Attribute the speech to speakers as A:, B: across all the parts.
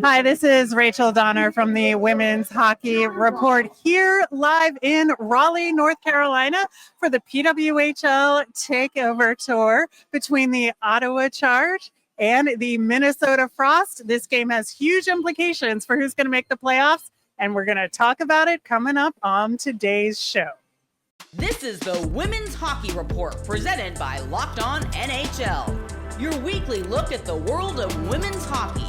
A: Hi, this is Rachel Donner from the Women's Hockey Report here live in Raleigh, North Carolina for the PWHL Takeover Tour between the Ottawa Charge and the Minnesota Frost. This game has huge implications for who's going to make the playoffs, and we're going to talk about it coming up on today's show.
B: This is the Women's Hockey Report presented by Locked On NHL, your weekly look at the world of women's hockey.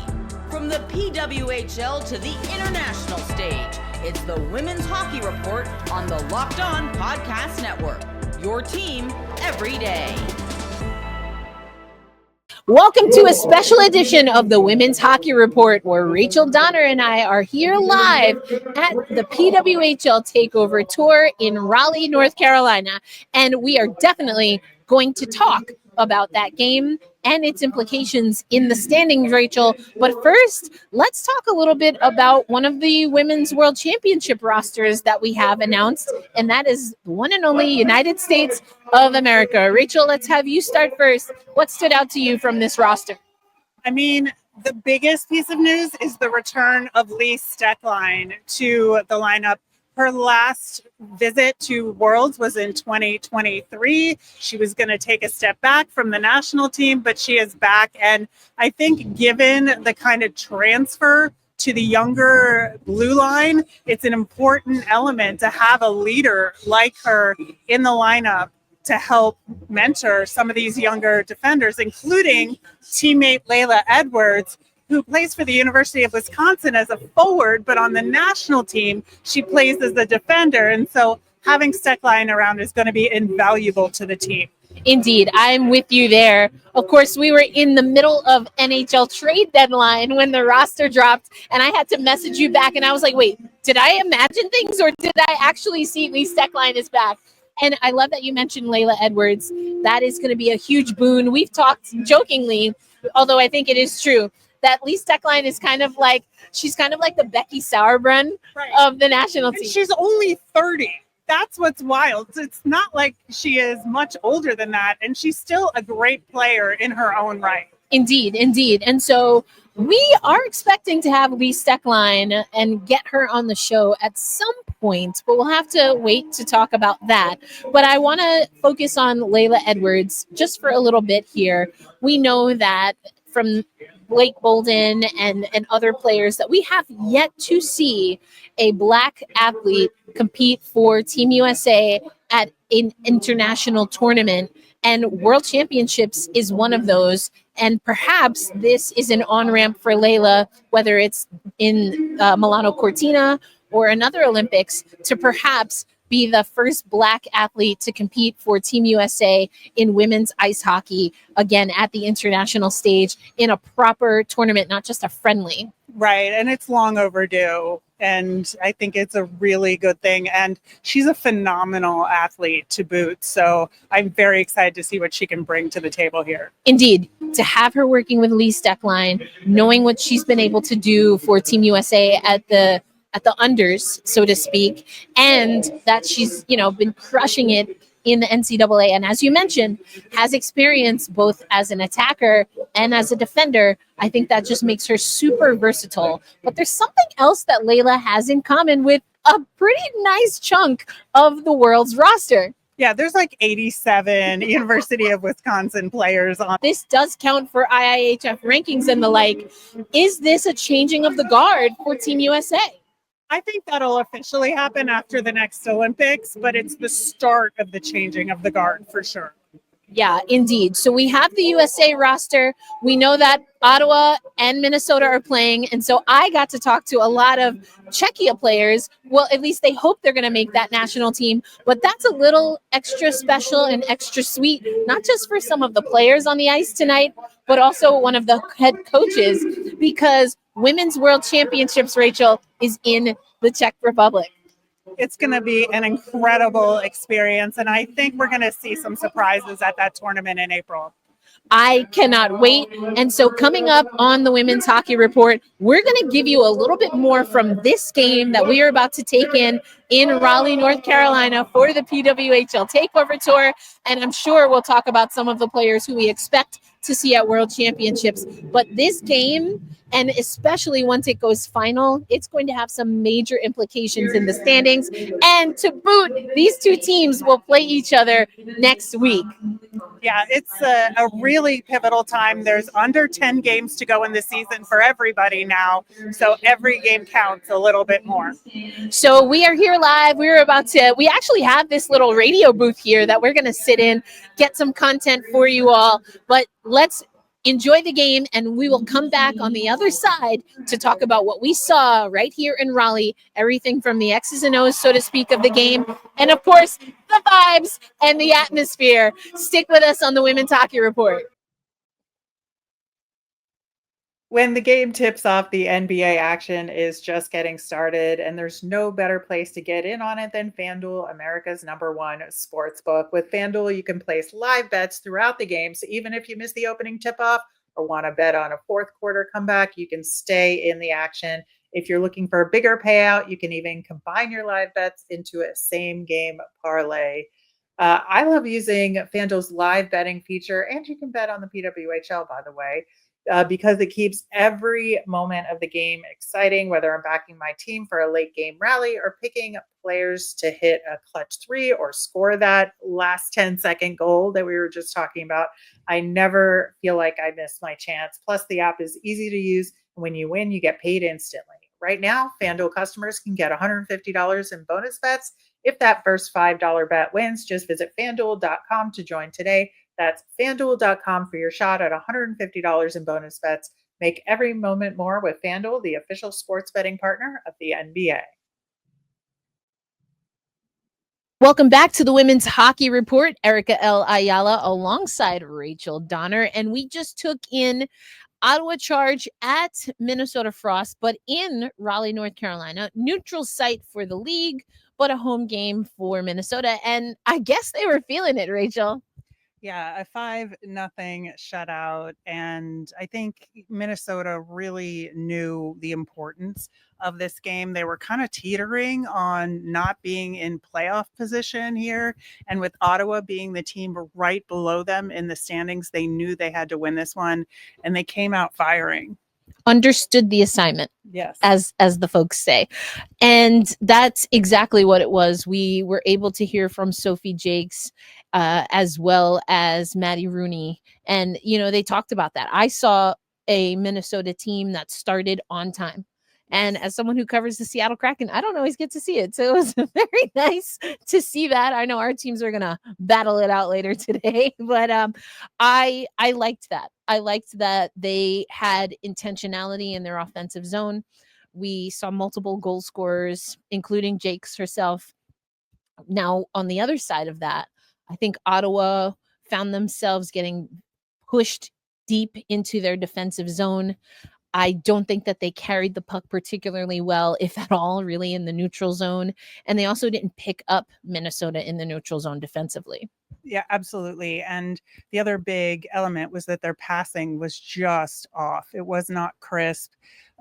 B: From the PWHL to the international stage, it's the Women's Hockey Report on the Locked On Podcast Network. Your team every day.
C: Welcome to a special edition of the Women's Hockey Report, where Rachel Donner and I are here live at the PWHL Takeover Tour in Raleigh, North Carolina. And we are definitely going to talk about that game and its implications in the standings, Rachel. But first, let's talk a little bit about one of the Women's World Championship rosters that we have announced, and that is the one and only United States of America. Rachel, let's have you start first. What stood out to you from this roster?
A: I mean, the biggest piece of news is the return of Lee Stecklein to the lineup. Her last visit to Worlds was in 2023. She was going to take a step back from the national team, but she is back. And I think given the kind of transfer to the younger blue line, it's an important element to have a leader like her in the lineup to help mentor some of these younger defenders, including teammate Leila Edwards, who plays for the University of Wisconsin as a forward, but on the national team, she plays as a defender. And so having Stecklein around is going to be invaluable to the team.
C: Indeed, I'm with you there. Of course, we were in the middle of NHL trade deadline when the roster dropped, and I had to message you back, and I was like, wait, did I imagine things, or did I actually see Lee Stecklein is back? And I love that you mentioned Leila Edwards. That is going to be a huge boon. We've talked jokingly, although I think it is true, that Lee Stecklein is she's kind of like the Becky Sauerbrunn of the national team.
A: And she's only 30. That's what's wild. It's not like she is much older than that, and she's still a great player in her own right.
C: Indeed. And so we are expecting to have Lee Stecklein and get her on the show at some point, but we'll have to wait to talk about that. But I want to focus on Leila Edwards just for a little bit here. We know that from Blake Bolden and other players that we have yet to see a Black athlete compete for Team USA at an international tournament, and World Championships is one of those. And perhaps this is an on-ramp for Leila, whether it's in Milano Cortina or another Olympics, to perhaps be the first Black athlete to compete for Team USA in women's ice hockey, again, at the international stage in a proper tournament, not just a friendly.
A: Right, and it's long overdue, and I think it's a really good thing. And she's a phenomenal athlete to boot, so I'm very excited to see what she can bring to the table here.
C: Indeed, to have her working with Lee Stecklein, knowing what she's been able to do for Team USA at the unders, so to speak, and that she's, been crushing it in the NCAA. And as you mentioned, has experience both as an attacker and as a defender. I think that just makes her super versatile. But there's something else that Leila has in common with a pretty nice chunk of the world's roster.
A: Yeah, there's like 87 University of Wisconsin players on.
C: This does count for IIHF rankings and the like. Is this a changing of the guard for Team USA?
A: I think that'll officially happen after the next Olympics, but it's the start of the changing of the guard for sure.
C: Yeah, indeed. So we have the USA roster. We know that Ottawa and Minnesota are playing. And so I got to talk to a lot of Czechia players. Well, at least they hope they're going to make that national team. But that's a little extra special and extra sweet, not just for some of the players on the ice tonight, but also one of the head coaches, because Women's World Championships, Rachel, is in the Czech Republic.
A: It's going to be an incredible experience, and I think we're going to see some surprises at that tournament in April.
C: I cannot wait. And so coming up on the Women's Hockey Report, we're going to give you a little bit more from this game that we are about to take in Raleigh, North Carolina for the PWHL Takeover Tour. And I'm sure we'll talk about some of the players who we expect to see at World Championships. But this game, and especially once it goes final, it's going to have some major implications in the standings. And to boot, these two teams will play each other next week.
A: Yeah, it's a really pivotal time. There's under 10 games to go in the season for everybody now. So every game counts a little bit more.
C: So we are here live. We actually have this little radio booth here that we're going to sit in, get some content for you all. But let's enjoy the game, and we will come back on the other side to talk about what we saw right here in Raleigh, everything from the X's and O's, so to speak, of the game, and of course, the vibes and the atmosphere. Stick with us on the Women's Hockey Report.
A: When the game tips off, the NBA action is just getting started, and there's no better place to get in on it than FanDuel, America's #1 sportsbook. With FanDuel, you can place live bets throughout the game, so even if you miss the opening tip-off or want to bet on a fourth quarter comeback, you can stay in the action. If you're looking for a bigger payout, you can even combine your live bets into a same-game parlay. I love using FanDuel's live betting feature, and you can bet on the PWHL, by the way. Because it keeps every moment of the game exciting, whether I'm backing my team for a late game rally or picking players to hit a clutch 3 or score that last 10-second goal that we were just talking about. I never feel like I missed my chance. Plus, the app is easy to use. And when you win, you get paid instantly. Right now, FanDuel customers can get $150 in bonus bets if that first $5 bet wins. Just visit FanDuel.com to join today. That's FanDuel.com for your shot at $150 in bonus bets. Make every moment more with FanDuel, the official sports betting partner of the NBA.
C: Welcome back to the Women's Hockey Report. Erica L. Ayala alongside Rachel Donner. And we just took in Ottawa Charge at Minnesota Frost, but in Raleigh, North Carolina. Neutral site for the league, but a home game for Minnesota. And I guess they were feeling it, Rachel.
A: Yeah, a 5-0 shutout. And I think Minnesota really knew the importance of this game. They were kind of teetering on not being in playoff position here. And with Ottawa being the team right below them in the standings, they knew they had to win this one. And they came out firing.
C: Understood the assignment.
A: Yes.
C: As the folks say. And that's exactly what it was. We were able to hear from Sophie, Jaques, as well as Maddie, Rooney. And, they talked about that. I saw a Minnesota team that started on time. And as someone who covers the Seattle Kraken, I don't always get to see it. So it was very nice to see that. I know our teams are going to battle it out later today, but I liked that. I liked that they had intentionality in their offensive zone. We saw multiple goal scorers, including Jaques herself. Now, on the other side of that, I think Ottawa found themselves getting pushed deep into their defensive zone. I don't think that they carried the puck particularly well, if at all, really, in the neutral zone. And they also didn't pick up Minnesota in the neutral zone defensively.
A: Yeah, absolutely. And the other big element was that their passing was just off. It was not crisp.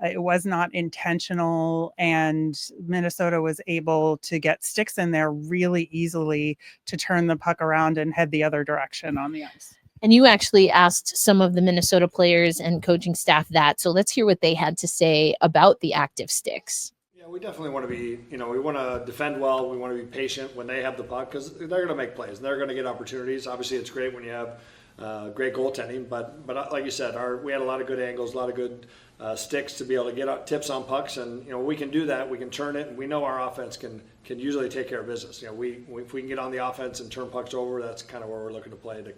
A: It was not intentional. And Minnesota was able to get sticks in there really easily to turn the puck around and head the other direction on the ice.
C: And you actually asked some of the Minnesota players and coaching staff that. So let's hear what they had to say about the active sticks.
D: Yeah, we definitely want to be, we want to defend well. We want to be patient when they have the puck because they're going to make plays. They're going to get opportunities. Obviously, it's great when you have great goaltending. But like you said, we had a lot of good angles, a lot of good sticks to be able to get tips on pucks. And, we can do that. We can turn it. And we know our offense can usually take care of business. If we can get on the offense and turn pucks over, that's kind of where we're looking to play to,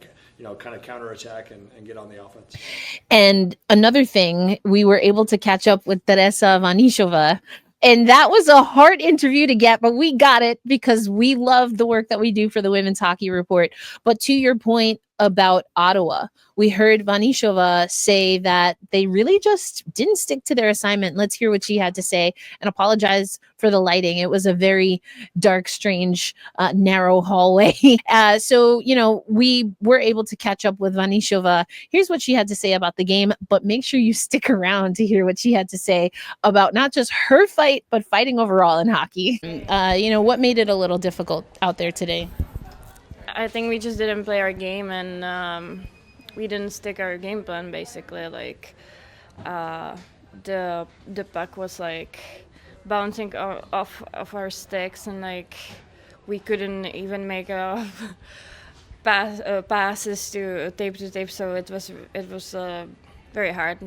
D: kind of counterattack and get on the offense.
C: And another thing, we were able to catch up with Tereza Vanišová. And that was a hard interview to get, but we got it because we love the work that we do for the Women's Hockey Report. But to your point, about Ottawa. We heard Vanišová say that they really just didn't stick to their assignment. Let's hear what she had to say, and apologize for the lighting. It was a very dark, strange, narrow hallway. So, we were able to catch up with Vanišová. Here's what she had to say about the game, but make sure you stick around to hear what she had to say about not just her fight, but fighting overall in hockey. What made it a little difficult out there today?
E: I think we just didn't play our game, and we didn't stick our game plan. Basically, like the puck was like bouncing off of our sticks, and like we couldn't even make a passes to tape. So it was very hard,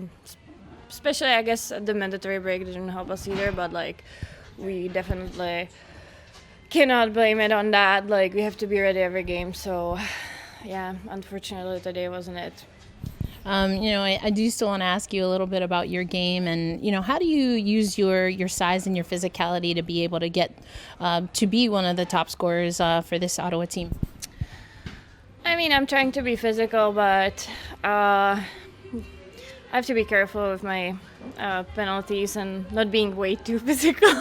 E: especially I guess the mandatory break didn't help us either. But like we definitely cannot blame it on that. Like we have to be ready every game. So yeah, unfortunately today wasn't it.
C: I do still want to ask you a little bit about your game, and how do you use your size and your physicality to be able to get to be one of the top scorers for this Ottawa team?
E: I mean, I'm trying to be physical, but I have to be careful with my penalties and not being way too physical.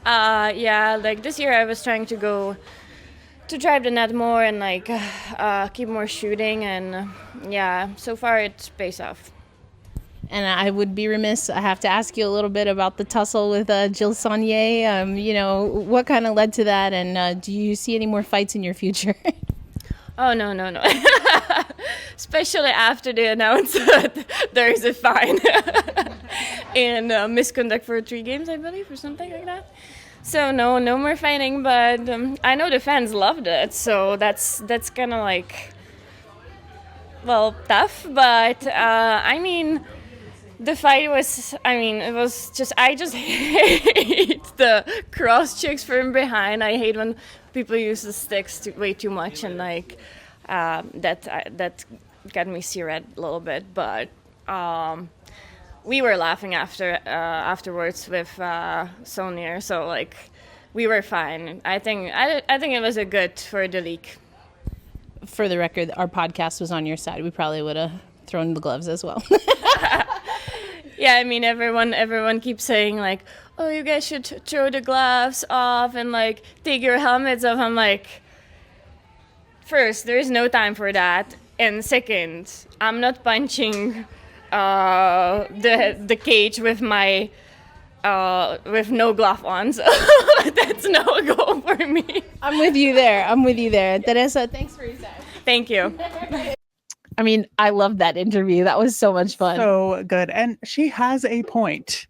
E: Like this year I was trying to go to drive the net more and like keep more shooting, and so far it pays off.
C: And I would be remiss, I have to ask you a little bit about the tussle with Jill Saunier. What kind of led to that, and do you see any more fights in your future?
E: Oh, no. Especially after they announced that there is a fine and misconduct for 3 games, I believe, or something like that. So no more fighting, but I know the fans loved it, so that's kind of like, tough. But I mean, the fight was, it was just, I just hate the cross checks from behind. I hate when people use the sticks way too much, and like that got me seared a little bit. But we were laughing afterwards with Saunier, so like we were fine. I think it was a good for the league.
C: For the record, our podcast was on your side. We probably would have thrown the gloves as well.
E: Yeah, I mean, everyone keeps saying like, oh, you guys should throw the gloves off and like take your helmets off. I'm like, first, there is no time for that, and second, I'm not punching the cage with my with no glove on, so that's no go for me.
C: I'm with you there. Tereza, thanks for your time.
E: Thank you.
C: I mean, I love that interview. That was so much fun.
A: So good. And she has a point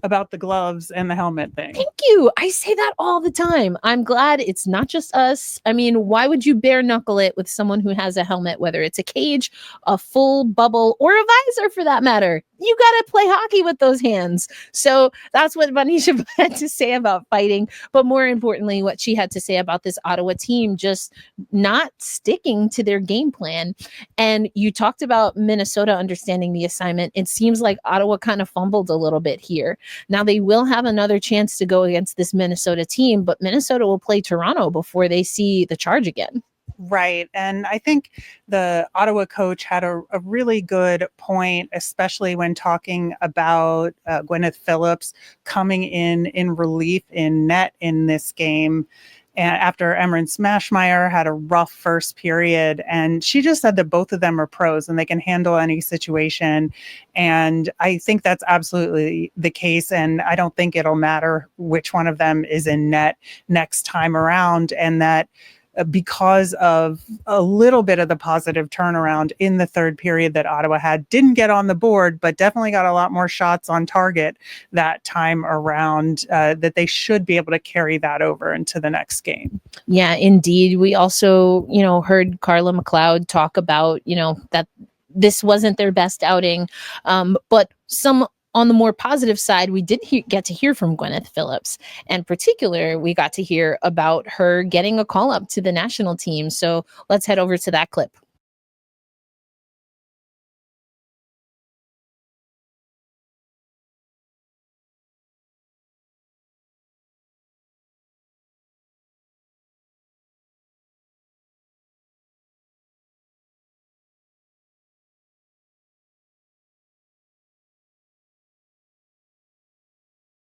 A: about the gloves and the helmet thing.
C: Thank you. I say that all the time. I'm glad it's not just us. I mean, why would you bare knuckle it with someone who has a helmet, whether it's a cage, a full bubble, or a visor for that matter? You got to play hockey with those hands. So that's what Vanišová had to say about fighting. But more importantly, what she had to say about this Ottawa team just not sticking to their game plan. And you talked about Minnesota understanding the assignment. It seems like Ottawa kind of fumbled a little bit here. Now they will have another chance to go against this Minnesota team, but Minnesota will play Toronto before they see the Charge again.
A: Right. And I think the Ottawa coach had a really good point, especially when talking about Gwyneth Phillips coming in relief in net in this game. And after Emran Smashmeyer had a rough first period, and she just said that both of them are pros and they can handle any situation. And I think that's absolutely the case. And I don't think it'll matter which one of them is in net next time around. And that because of a little bit of the positive turnaround in the third period that Ottawa had, didn't get on the board, but definitely got a lot more shots on target that time around, that they should be able to carry that over into the next game.
C: Yeah, indeed. We also, heard Carla McLeod talk about, that this wasn't their best outing, but on the more positive side, we did get to hear from Gwyneth Phillips. In particular, we got to hear about her getting a call up to the national team. So let's head over to that clip.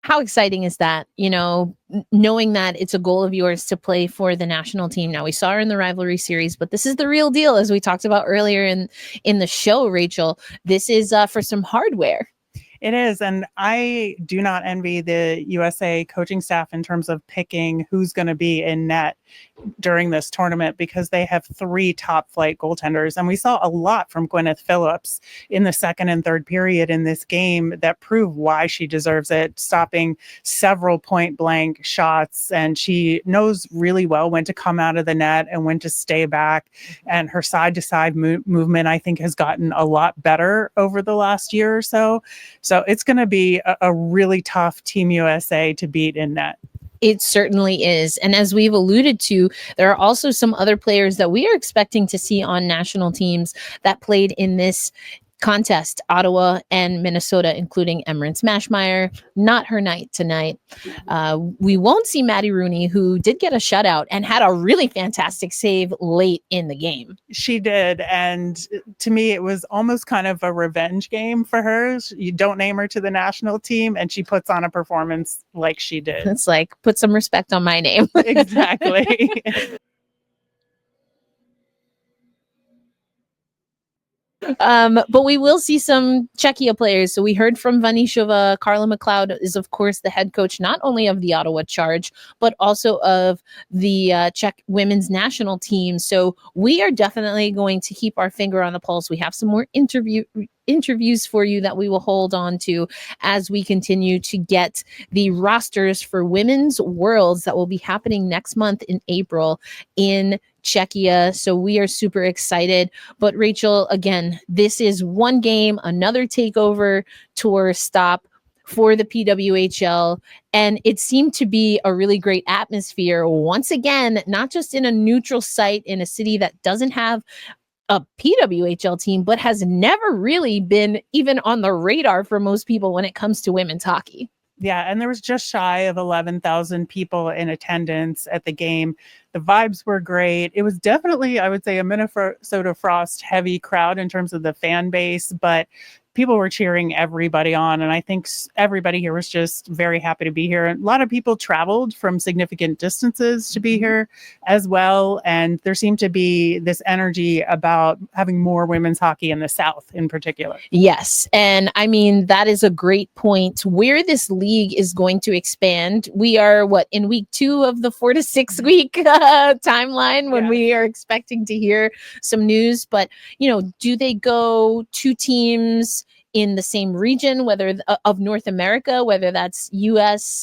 C: How exciting is that? Knowing that it's a goal of yours to play for the national team. Now, we saw her in the rivalry series, but this is the real deal, as we talked about earlier in the show, Rachel. This is for some hardware.
A: It is. And I do not envy the USA coaching staff in terms of picking who's going to be in net during this tournament, because they have 3 top flight goaltenders. And we saw a lot from Gwyneth Phillips in the second and third period in this game that prove why she deserves it, stopping several point blank shots. And she knows really well when to come out of the net and when to stay back. And her side to side movement, I think, has gotten a lot better over the last year or so. So it's going to be a really tough Team USA to beat in net.
C: It certainly is. And as we've alluded to, there are also some other players that we are expecting to see on national teams that played in this contest, Ottawa and Minnesota, including Emrance Mashmeyer. Not her night tonight. We won't see Maddie Rooney, who did get a shutout and had a really fantastic save late in the game.
A: She did. And to me, it was almost kind of a revenge game for her. You don't name her to the national team, and she puts on a performance like she did.
C: It's like, put some respect on my name.
A: Exactly.
C: But we will see some Czechia players. So we heard from Vanišová. Carla McLeod is, of course, the head coach, not only of the Ottawa Charge, but also of the Czech women's national team. So we are definitely going to keep our finger on the pulse. We have some more interviews for you that we will hold on to as we continue to get the rosters for Women's Worlds that will be happening next month in April in Czechia. So we are super excited. But Rachel, again, this is one game, another takeover tour stop for the PWHL. And it seemed to be a really great atmosphere once again, not just in a neutral site in a city that doesn't have a PWHL team, but has never really been even on the radar for most people when it comes to women's hockey.
A: Yeah, and there was just shy of 11,000 people in attendance at the game. The vibes were great. It was definitely, I would say, a Minnesota Frost heavy crowd in terms of the fan base, but people were cheering everybody on. And I think everybody here was just very happy to be here. And a lot of people traveled from significant distances to be here as well. And there seemed to be this energy about having more women's hockey in the South in particular.
C: Yes. And I mean, that is a great point. Where this league is going to expand, we are in week 2 of the 4 to 6 week timeline when we are expecting to hear some news. But, do they go 2 teams in the same region, whether of North America, whether that's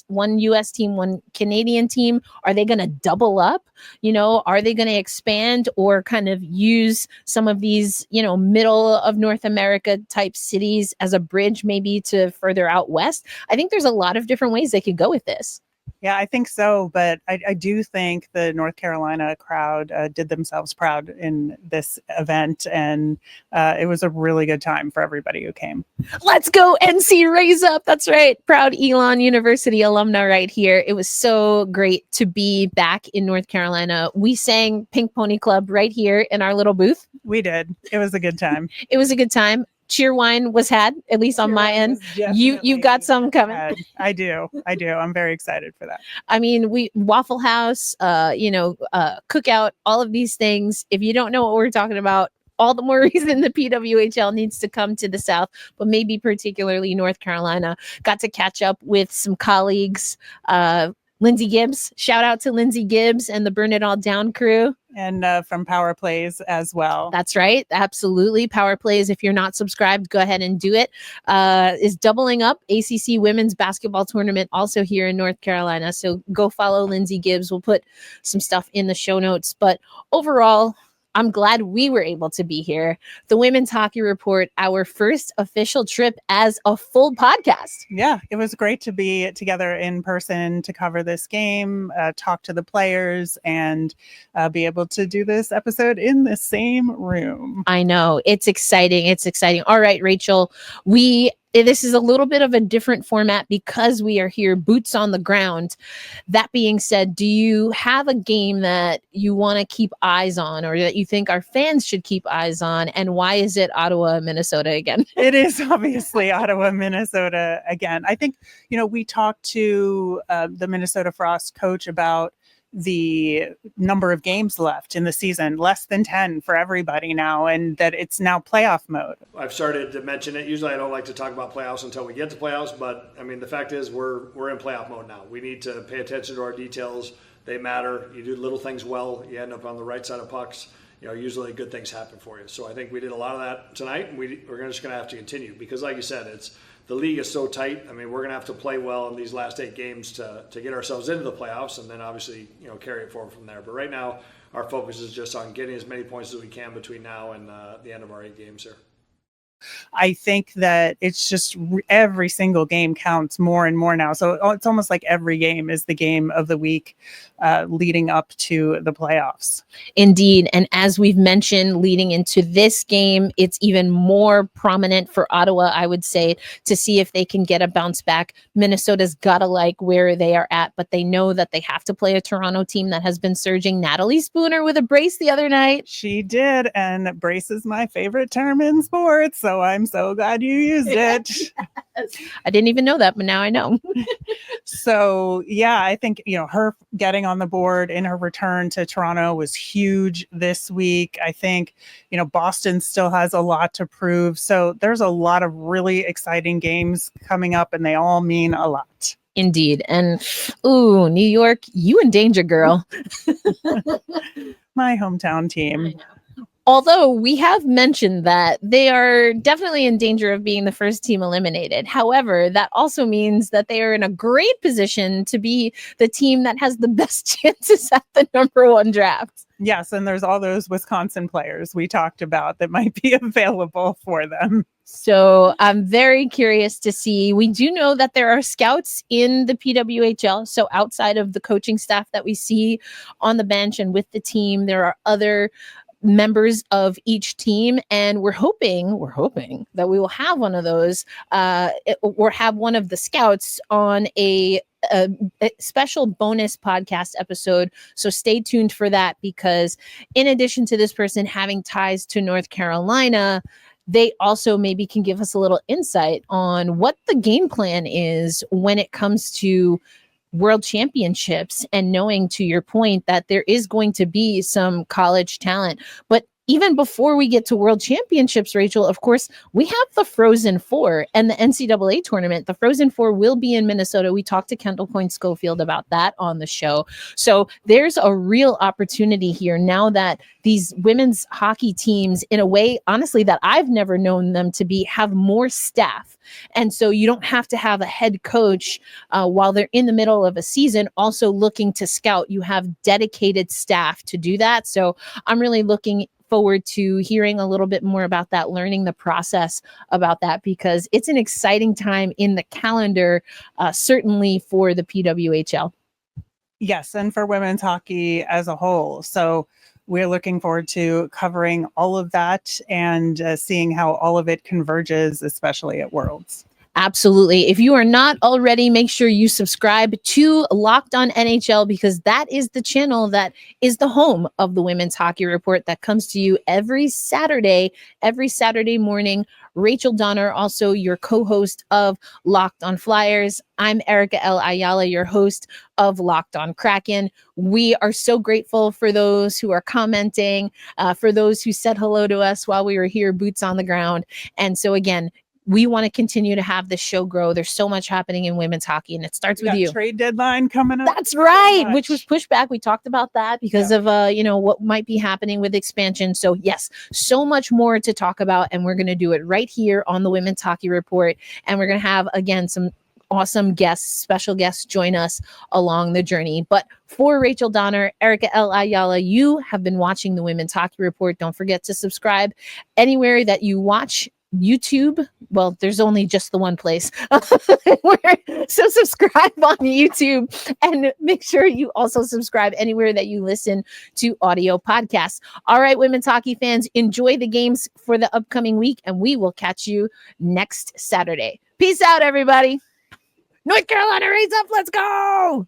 C: one US team, one Canadian team? Are they going to double up? Are they going to expand or kind of use some of these, middle of North America type cities as a bridge maybe to further out west? I think there's a lot of different ways they could go with this.
A: Yeah, I think so. But I do think the North Carolina crowd did themselves proud in this event. And it was a really good time for everybody who came.
C: Let's go NC Raise Up. That's right. Proud Elon University alumni right here. It was so great to be back in North Carolina. We sang Pink Pony Club right here in our little booth.
A: We did. It was a good time.
C: It was a good time. Cheer wine was had, at least on my end. You've got some coming.
A: I do. I'm very excited for that.
C: I mean, Waffle House, cookout, all of these things. If you don't know what we're talking about, all the more reason the PWHL needs to come to the South, but maybe particularly North Carolina. Got to catch up with some colleagues. Lindsay Gibbs, shout out to Lindsay Gibbs and the Burn It All Down crew.
A: And from Power Plays as well.
C: That's right. Absolutely. Power Plays, if you're not subscribed, go ahead and do it. Is doubling up ACC women's basketball tournament also here in North Carolina. So go follow Lindsay Gibbs. We'll put some stuff in the show notes. But overall, I'm glad we were able to be here. The Women's Hockey Report, our first official trip as a full podcast.
A: Yeah, it was great to be together in person to cover this game, talk to the players, and be able to do this episode in the same room.
C: I know. It's exciting. All right, Rachel, we this is a little bit of a different format because we are here boots on the ground. That being said, do you have a game that you want to keep eyes on or that you think our fans should keep eyes on? And why is it Ottawa, Minnesota again?
A: It is obviously Ottawa, Minnesota again. I think, we talked to the Minnesota Frost coach about the number of games left in the season, less than 10 for everybody now, and that it's now playoff mode.
D: I've started to mention it. Usually I don't like to talk about playoffs until we get to playoffs, but I mean, the fact is we're in playoff mode now. We need to pay attention to our details. They matter. You do little things well, you end up on the right side of pucks. Usually good things happen for you. So I think we did a lot of that tonight, and we're just going to have to continue because, like you said, the league is so tight. I mean, we're going to have to play well in these last 8 games to get ourselves into the playoffs, and then obviously carry it forward from there. But right now, our focus is just on getting as many points as we can between now and the end of our 8 games here.
A: I think that it's just every single game counts more and more now. So it's almost like every game is the game of the week leading up to the playoffs.
C: Indeed. And as we've mentioned, leading into this game, it's even more prominent for Ottawa, I would say, to see if they can get a bounce back. Minnesota's got to like where they are at, but they know that they have to play a Toronto team that has been surging. Natalie Spooner with a brace the other night.
A: She did. And brace is my favorite term in sports. So I'm so glad you used it.
C: I didn't even know that, but now I know.
A: So, yeah, I think, her getting on the board in her return to Toronto was huge this week. I think, Boston still has a lot to prove. So there's a lot of really exciting games coming up, and they all mean a lot.
C: Indeed. And, ooh, New York, you in danger, girl.
A: My hometown team.
C: Although we have mentioned that they are definitely in danger of being the first team eliminated. However, that also means that they are in a great position to be the team that has the best chances at the number 1 draft.
A: Yes, and there's all those Wisconsin players we talked about that might be available for them.
C: So I'm very curious to see. We do know that there are scouts in the PWHL. So outside of the coaching staff that we see on the bench and with the team, there are other members of each team, and we're hoping that we will have one of those or have one of the scouts on a special bonus podcast episode. So stay tuned for that, because in addition to this person having ties to North Carolina, they also maybe can give us a little insight on what the game plan is when it comes to World Championships, and knowing, to your point, that there is going to be some college talent. But even before we get to World Championships, Rachel, of course, we have the Frozen Four and the NCAA tournament. The Frozen Four will be in Minnesota. We talked to Kendall Coyne Schofield about that on the show. So there's a real opportunity here now that these women's hockey teams, in a way, honestly, that I've never known them to be, have more staff. And so you don't have to have a head coach while they're in the middle of a season also looking to scout. You have dedicated staff to do that. So I'm really looking forward to hearing a little bit more about that, learning the process about that, because it's an exciting time in the calendar, certainly for the PWHL.
A: Yes, and for women's hockey as a whole. So we're looking forward to covering all of that and seeing how all of it converges, especially at Worlds.
C: Absolutely. If you are not already, make sure you subscribe to Locked On NHL, because that is the channel that is the home of the Women's Hockey Report that comes to you every Saturday morning. Rachel Donner, also your co-host of Locked On Flyers. I'm Erica L. Ayala, your host of Locked On Kraken. We are so grateful for those who are commenting, for those who said hello to us while we were here, boots on the ground. And so again, we want to continue to have this show grow. There's so much happening in women's hockey, and it starts with you.
A: Trade deadline coming up.
C: That's right, which was pushed back. We talked about that because of what might be happening with expansion. So yes, so much more to talk about, and we're going to do it right here on the Women's Hockey Report. And we're going to have, again, some awesome guests, special guests join us along the journey. But for Rachel Donner, Erica L. Ayala, you have been watching the Women's Hockey Report. Don't forget to subscribe anywhere that you watch YouTube. Well, there's only just the one place. So subscribe on YouTube and make sure you also subscribe anywhere that you listen to audio podcasts. All right, women's hockey fans, enjoy the games for the upcoming week, and we will catch you next Saturday. Peace out, everybody. North Carolina, raise up. Let's go.